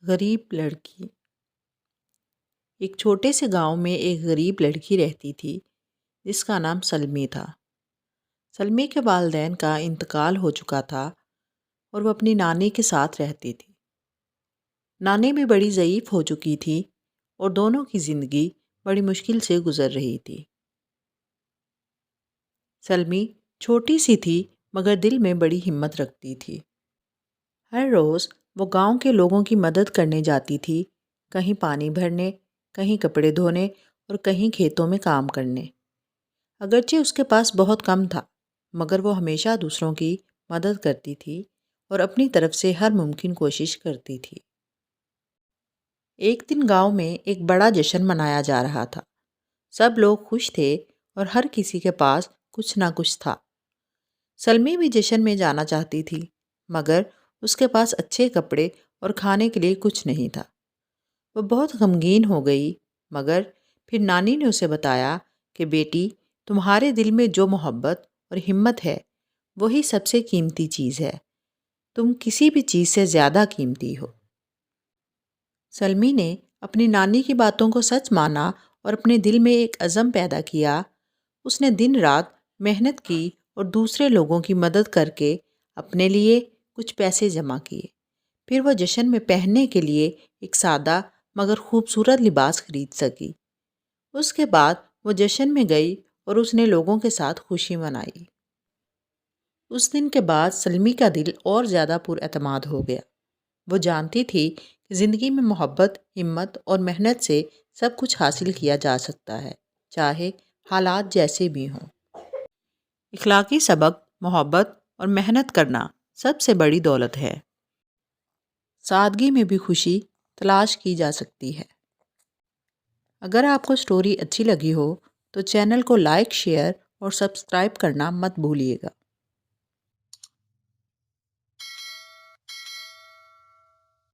غریب لڑکی۔ ایک چھوٹے سے گاؤں میں ایک غریب لڑکی رہتی تھی جس کا نام سلمی تھا۔ سلمی کے والدین کا انتقال ہو چکا تھا اور وہ اپنی نانی کے ساتھ رہتی تھی۔ نانی بھی بڑی ضعیف ہو چکی تھی اور دونوں کی زندگی بڑی مشکل سے گزر رہی تھی۔ سلمی چھوٹی سی تھی مگر دل میں بڑی ہمت رکھتی تھی۔ ہر روز وہ گاؤں کے لوگوں کی مدد کرنے جاتی تھی، کہیں پانی بھرنے، کہیں کپڑے دھونے اور کہیں کھیتوں میں کام کرنے۔ اگرچہ اس کے پاس بہت کم تھا مگر وہ ہمیشہ دوسروں کی مدد کرتی تھی اور اپنی طرف سے ہر ممکن کوشش کرتی تھی۔ ایک دن گاؤں میں ایک بڑا جشن منایا جا رہا تھا۔ سب لوگ خوش تھے اور ہر کسی کے پاس کچھ نہ کچھ تھا۔ سلمی بھی جشن میں جانا چاہتی تھی مگر اس کے پاس اچھے کپڑے اور کھانے کے لیے کچھ نہیں تھا۔ وہ بہت غمگین ہو گئی مگر پھر نانی نے اسے بتایا کہ بیٹی، تمہارے دل میں جو محبت اور ہمت ہے وہی سب سے قیمتی چیز ہے۔ تم کسی بھی چیز سے زیادہ قیمتی ہو۔ سلمی نے اپنی نانی کی باتوں کو سچ مانا اور اپنے دل میں ایک عزم پیدا کیا۔ اس نے دن رات محنت کی اور دوسرے لوگوں کی مدد کر کے اپنے لیے کچھ پیسے جمع کیے۔ پھر وہ جشن میں پہننے کے لیے ایک سادہ مگر خوبصورت لباس خرید سکی۔ اس کے بعد وہ جشن میں گئی اور اس نے لوگوں کے ساتھ خوشی منائی۔ اس دن کے بعد سلمی کا دل اور زیادہ پر اعتماد ہو گیا۔ وہ جانتی تھی کہ زندگی میں محبت، ہمت اور محنت سے سب کچھ حاصل کیا جا سکتا ہے، چاہے حالات جیسے بھی ہوں۔ اخلاقی سبق، محبت اور محنت کرنا سب سے بڑی دولت ہے۔ سادگی میں بھی خوشی تلاش کی جا سکتی ہے۔ اگر آپ کو سٹوری اچھی لگی ہو تو چینل کو لائک، شیئر اور سبسکرائب کرنا مت بھولیے گا۔